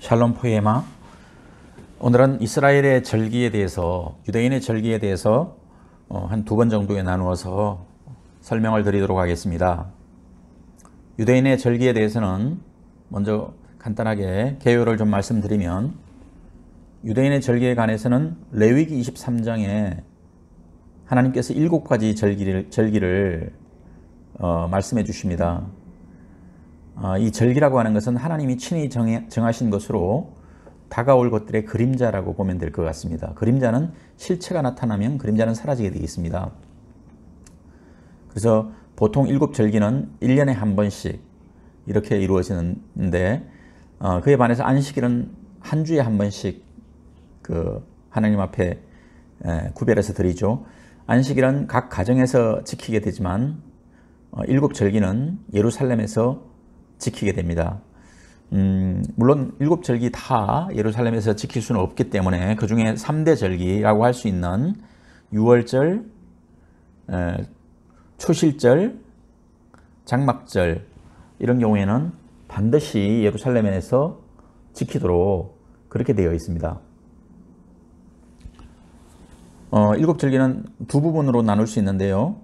샬롬 포에마. 오늘은 이스라엘의 절기에 대해서, 유대인의 절기에 대해서 한 두 번 정도에 나누어서 설명을 드리도록 하겠습니다. 유대인의 절기에 대해서는 먼저 간단하게 개요를 좀 말씀드리면, 유대인의 절기에 관해서는 레위기 23장에 하나님께서 7가지 절기를 말씀해 주십니다. 이 절기라고 하는 것은 하나님이 친히 정하신 것으로 다가올 것들의 그림자라고 보면 될 것 같습니다. 그림자는 실체가 나타나면 그림자는 사라지게 되어 있습니다. 그래서 보통 7절기는 1년에 한 번씩 이렇게 이루어지는데, 그에 반해서 안식일은 한 주에 한 번씩 하나님 앞에 구별해서 드리죠. 안식일은 각 가정에서 지키게 되지만 7절기는 예루살렘에서 지키게 됩니다. 물론 7절기 다 예루살렘에서 지킬 수는 없기 때문에 그 중에 3대 절기라고 할 수 있는 유월절, 초실절, 장막절 이런 경우에는 반드시 예루살렘에서 지키도록 그렇게 되어 있습니다. 7절기는 두 부분으로 나눌 수 있는데요.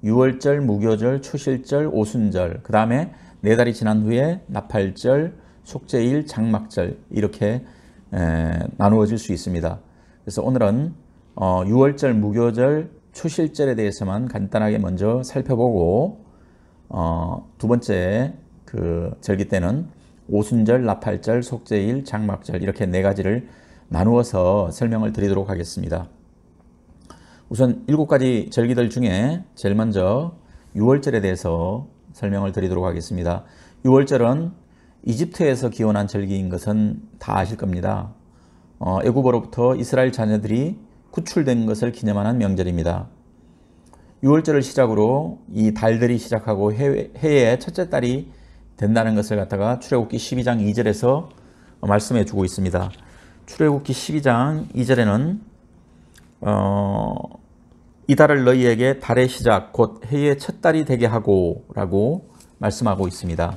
유월절, 무교절, 초실절, 오순절, 그 다음에 4달이 지난 후에 나팔절, 속죄일, 장막절 이렇게 나누어질 수 있습니다. 그래서 오늘은 유월절, 무교절, 초실절에 대해서만 간단하게 먼저 살펴보고, 두 번째 절기 때는 오순절, 나팔절, 속죄일, 장막절 이렇게 4가지를 나누어서 설명을 드리도록 하겠습니다. 우선 7가지 절기들 중에 제일 먼저 유월절에 대해서 설명을 드리도록 하겠습니다. 유월절은 이집트에서 기원한 절기인 것은 다 아실 겁니다. 애굽으로부터 이스라엘 자녀들이 구출된 것을 기념하는 명절입니다. 유월절을 시작으로 이 달들이 시작하고 해의 첫째 달이 된다는 것을 갖다가 출애굽기 12장 2절에서 말씀해 주고 있습니다. 출애굽기 12장 2절에는 이 달을 너희에게 달의 시작 곧 해의 첫 달이 되게 하고 라고 말씀하고 있습니다.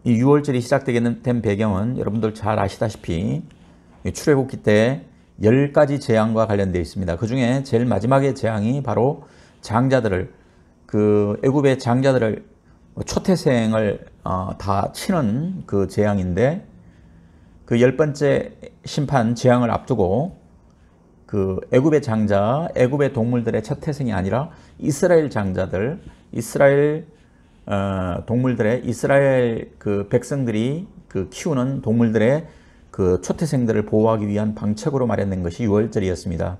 이 유월절이 시작되게 된 배경은 여러분들 잘 아시다시피 출애굽기 때 10가지 재앙과 관련되어 있습니다. 그 중에 제일 마지막의 재앙이 바로 장자들을, 애굽의 장자들을, 초태생을 다 치는 그 재앙인데, 그 10번째 심판 재앙을 앞두고 애굽의 장자, 애굽의 동물들의 첫 태생이 아니라 이스라엘 장자들, 이스라엘 동물들의, 이스라엘 백성들이 키우는 동물들의 초태생들을 보호하기 위한 방책으로 마련된 것이 유월절이었습니다.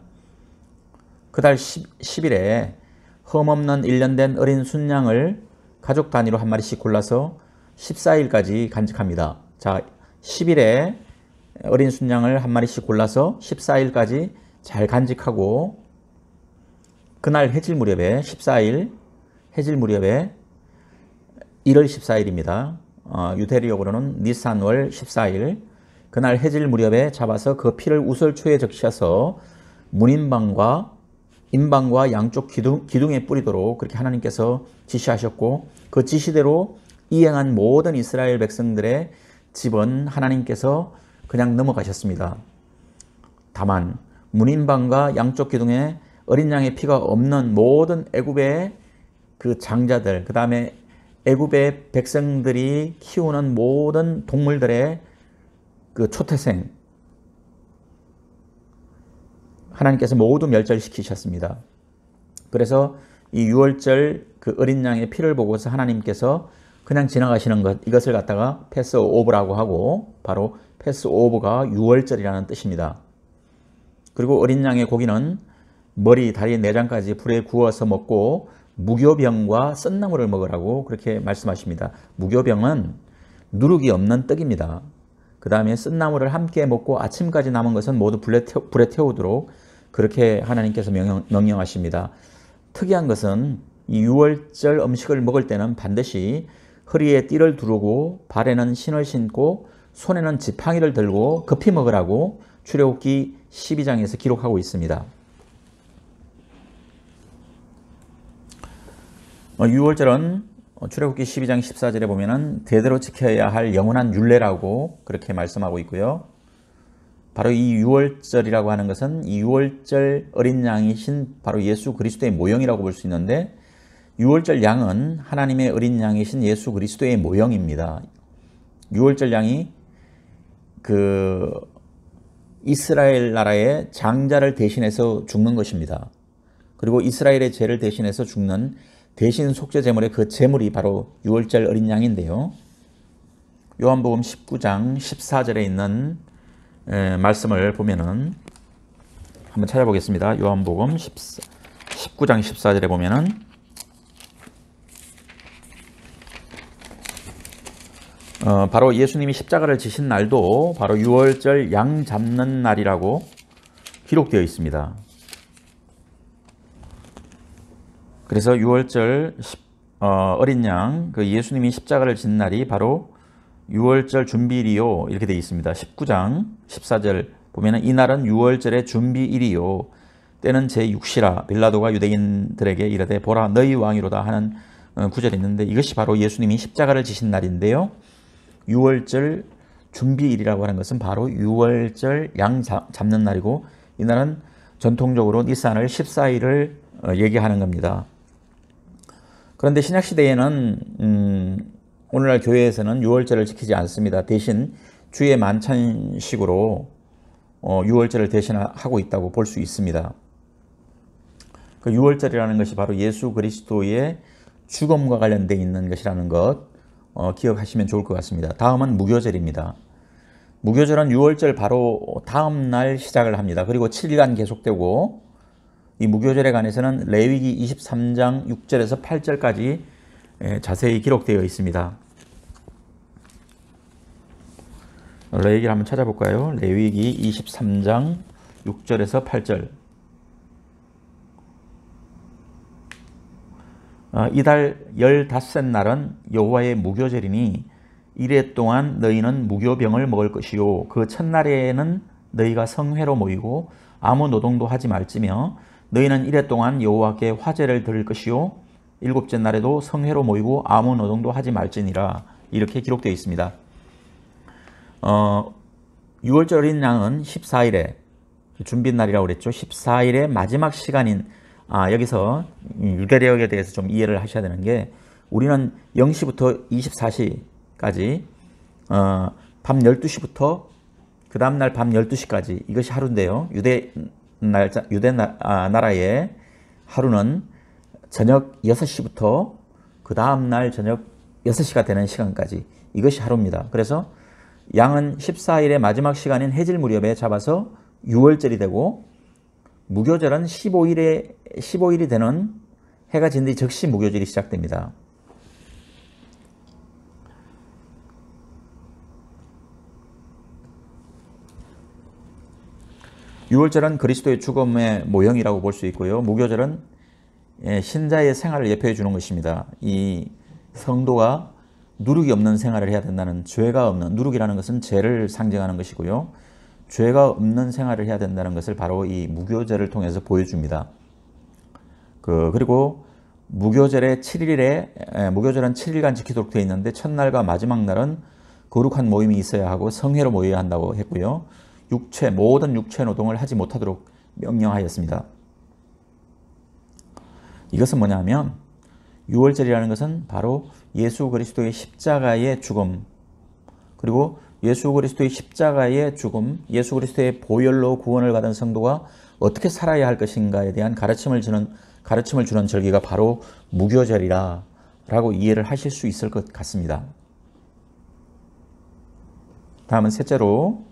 그달 10일에 흠없는 1년 된 어린 순양을 가족 단위로 한 마리씩 골라서 14일까지 간직합니다. 자, 10일에 어린 순양을 한 마리씩 골라서 14일까지 잘 간직하고, 그날 해질 무렵에 14일 해질 무렵에 1월 14일입니다. 유대력으로는 니산월 14일 그날 해질 무렵에 잡아서 그 피를 우설초에 적셔서 문인방과 인방과 양쪽 기둥에 뿌리도록 그렇게 하나님께서 지시하셨고, 그 지시대로 이행한 모든 이스라엘 백성들의 집은 하나님께서 그냥 넘어가셨습니다. 다만 문인방과 양쪽 기둥에 어린 양의 피가 없는 모든 애굽의 장자들, 그 다음에 애굽의 백성들이 키우는 모든 동물들의 초태생, 하나님께서 모두 멸절시키셨습니다. 그래서 이 유월절 어린 양의 피를 보고서 하나님께서 그냥 지나가시는 것, 이것을 갖다가 패스오브라고 하고, 바로 패스오브가 유월절이라는 뜻입니다. 그리고 어린 양의 고기는 머리, 다리, 내장까지 불에 구워서 먹고 무교병과 썬나물을 먹으라고 그렇게 말씀하십니다. 무교병은 누룩이 없는 떡입니다. 그 다음에 썬나물을 함께 먹고 아침까지 남은 것은 모두 불에 태우도록 그렇게 하나님께서 명령하십니다. 특이한 것은 이 유월절 음식을 먹을 때는 반드시 허리에 띠를 두르고 발에는 신을 신고 손에는 지팡이를 들고 급히 먹으라고 출애굽기 12장에서 기록하고 있습니다. 유월절은 출애굽기 12장 14절에 보면은 대대로 지켜야 할 영원한 율례라고 그렇게 말씀하고 있고요. 바로 이 유월절이라고 하는 것은 이 유월절 어린 양이신 바로 예수 그리스도의 모형이라고 볼 수 있는데, 유월절 양은 하나님의 어린 양이신 예수 그리스도의 모형입니다. 유월절 양이 그 이스라엘 나라의 장자를 대신해서 죽는 것입니다. 그리고 이스라엘의 죄를 대신해서 죽는 대신 속죄 제물의 그 제물이 바로 유월절 어린 양인데요. 요한복음 19장 14절에 있는 말씀을 보면은 한번 찾아보겠습니다. 요한복음 19장 14절에 보면은 바로 예수님이 십자가를 지신 날도 바로 유월절 양 잡는 날이라고 기록되어 있습니다. 그래서 유월절 어린 양, 그 예수님이 십자가를 진 날이 바로 유월절 준비일이요 이렇게 되어 있습니다. 19장 14절 보면은 이날은 유월절의 준비일이요 때는 제6시라 빌라도가 유대인들에게 이르되 보라 너희 왕이로다 하는 구절이 있는데, 이것이 바로 예수님이 십자가를 지신 날인데요. 유월절 준비일이라고 하는 것은 바로 유월절 양 잡는 날이고, 이날은 전통적으로 니산을 14일을 얘기하는 겁니다. 그런데 신약시대에는 오늘날 교회에서는 유월절을 지키지 않습니다. 대신 주의 만찬식으로 유월절을 대신하고 있다고 볼 수 있습니다. 그 유월절이라는 것이 바로 예수 그리스도의 죽음과 관련되어 있는 것이라는 것 기억하시면 좋을 것 같습니다. 다음은 무교절입니다. 무교절은 유월절 바로 다음 날 시작을 합니다. 그리고 7일간 계속되고, 이 무교절에 관해서는 레위기 23장 6절에서 8절까지 자세히 기록되어 있습니다. 레위기를 한번 찾아볼까요? 레위기 23장 6절에서 8절. 이달 15날은 여호와의 무교절이니 이래 동안 너희는 무교병을 먹을 것이요 그 첫날에는 너희가 성회로 모이고 아무 노동도 하지 말지며 너희는 이래 동안 여호와께 화제를 드릴 것이요 일곱째 날에도 성회로 모이고 아무 노동도 하지 말지니라, 이렇게 기록되어 있습니다. 유월절 어린 양은 14일에 준비날이라고 그랬죠. 14일의 마지막 시간인 여기서 유대력에 대해서 좀 이해를 하셔야 되는 게, 우리는 0시부터 24시까지 밤 12시부터 그 다음날 밤 12시까지 이것이 하루인데요. 유대 나라의 하루는 저녁 6시부터 그 다음날 저녁 6시가 되는 시간까지 이것이 하루입니다. 그래서 양은 14일의 마지막 시간인 해질 무렵에 잡아서 유월절이 되고, 무교절은 15일이 되는 해가 진 뒤 즉시 무교절이 시작됩니다. 유월절은 그리스도의 죽음의 모형이라고 볼 수 있고요. 무교절은 신자의 생활을 예표해 주는 것입니다. 이 성도가 누룩이 없는 생활을 해야 된다는, 죄가 없는, 누룩이라는 것은 죄를 상징하는 것이고요. 죄가 없는 생활을 해야 된다는 것을 바로 이 무교절을 통해서 보여줍니다. 그리고 무교절은 7일간 지키도록 되어 있는데, 첫날과 마지막 날은 거룩한 모임이 있어야 하고 성회로 모여야 한다고 했고요. 모든 육체 노동을 하지 못하도록 명령하였습니다. 이것은 뭐냐면, 유월절이라는 것은 바로 예수 그리스도의 십자가의 죽음, 그리고 예수 그리스도의 십자가의 죽음, 예수 그리스도의 보혈로 구원을 받은 성도가 어떻게 살아야 할 것인가에 대한 가르침을 주는 절기가 바로 무교절이라고 이해를 하실 수 있을 것 같습니다. 다음은 셋째로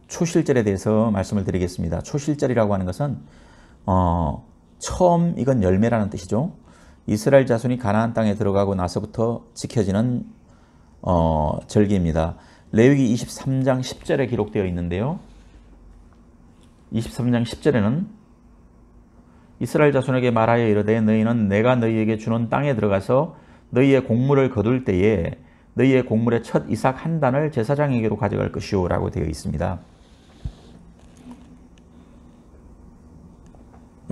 초실절에 대해서 말씀을 드리겠습니다. 초실절이라고 하는 것은 처음 익은 열매라는 뜻이죠. 이스라엘 자손이 가나안 땅에 들어가고 나서부터 지켜지는 절기입니다. 레위기 23장 10절에 기록되어 있는데요. 23장 10절에는 이스라엘 자손에게 말하여 이르되 너희는 내가 너희에게 주는 땅에 들어가서 너희의 곡물을 거둘 때에 너희의 곡물의 첫 이삭 한 단을 제사장에게로 가져갈 것이오 라고 되어 있습니다.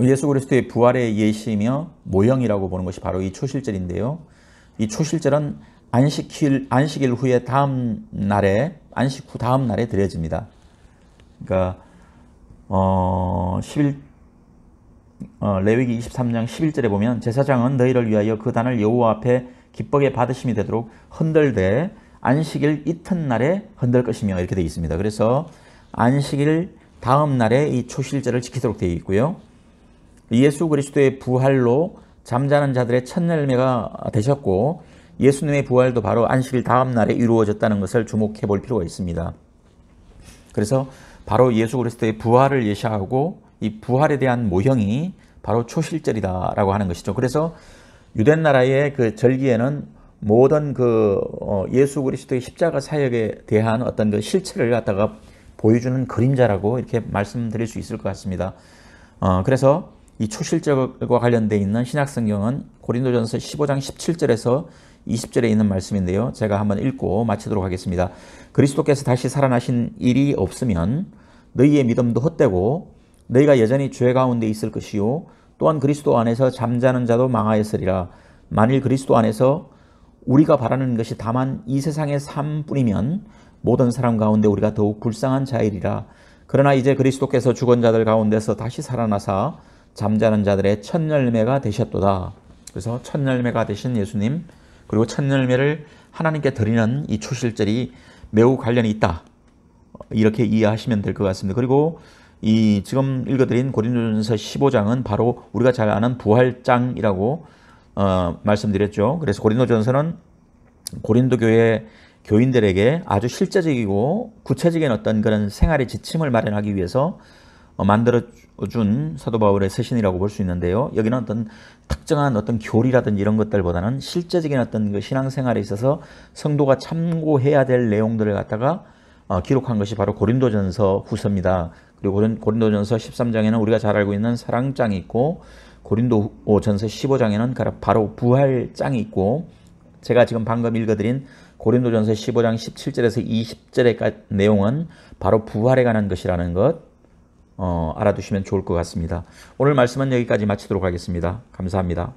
예수 그리스도의 부활의 예시이며 모형이라고 보는 것이 바로 이 초실절인데요. 이 초실절은 안식일 후에 안식 후 다음 날에 드려집니다. 그러니까 레위기 23장 11절에 보면 제사장은 너희를 위하여 그 단을 여호와 앞에 기쁘게 받으심이 되도록 흔들되 안식일 이튿날에 흔들 것이며 이렇게 되어 있습니다. 그래서 안식일 다음 날에 이 초실절을 지키도록 되어 있고요. 예수 그리스도의 부활로 잠자는 자들의 첫 열매가 되셨고 예수님의 부활도 바로 안식일 다음 날에 이루어졌다는 것을 주목해 볼 필요가 있습니다. 그래서 바로 예수 그리스도의 부활을 예시하고 이 부활에 대한 모형이 바로 초실절이다라고 하는 것이죠. 그래서 유대 나라의 그 절기에는 모든 예수 그리스도의 십자가 사역에 대한 어떤 그 실체를 갖다가 보여주는 그림자라고 이렇게 말씀드릴 수 있을 것 같습니다. 그래서 이 초실절과 관련되어 있는 신약성경은 고린도전서 15장 17절에서 20절에 있는 말씀인데요. 제가 한번 읽고 마치도록 하겠습니다. 그리스도께서 다시 살아나신 일이 없으면 너희의 믿음도 헛되고 너희가 여전히 죄 가운데 있을 것이요 또한 그리스도 안에서 잠자는 자도 망하였으리라. 만일 그리스도 안에서 우리가 바라는 것이 다만 이 세상의 삶뿐이면 모든 사람 가운데 우리가 더욱 불쌍한 자이리라. 그러나 이제 그리스도께서 죽은 자들 가운데서 다시 살아나사 잠자는 자들의 첫 열매가 되셨도다. 그래서 첫 열매가 되신 예수님 그리고 첫 열매를 하나님께 드리는 이 초실절이 매우 관련이 있다. 이렇게 이해하시면 될 것 같습니다. 그리고 이 지금 읽어드린 고린도전서 15장은 바로 우리가 잘 아는 부활장이라고 말씀드렸죠. 그래서 고린도전서는 고린도 교회 교인들에게 아주 실제적이고 구체적인 어떤 그런 생활의 지침을 마련하기 위해서 만들어준 사도 바울의 서신이라고 볼 수 있는데요. 여기는 어떤 특정한 어떤 교리라든지 이런 것들보다는 실제적인 어떤 그 신앙생활에 있어서 성도가 참고해야 될 내용들을 갖다가 기록한 것이 바로 고린도전서 후서입니다. 그리고 고린도전서 13장에는 우리가 잘 알고 있는 사랑장이 있고 고린도전서 15장에는 바로 부활장이 있고 제가 지금 방금 읽어드린 고린도전서 15장 17절에서 20절의 내용은 바로 부활에 관한 것이라는 것 알아두시면 좋을 것 같습니다. 오늘 말씀은 여기까지 마치도록 하겠습니다. 감사합니다.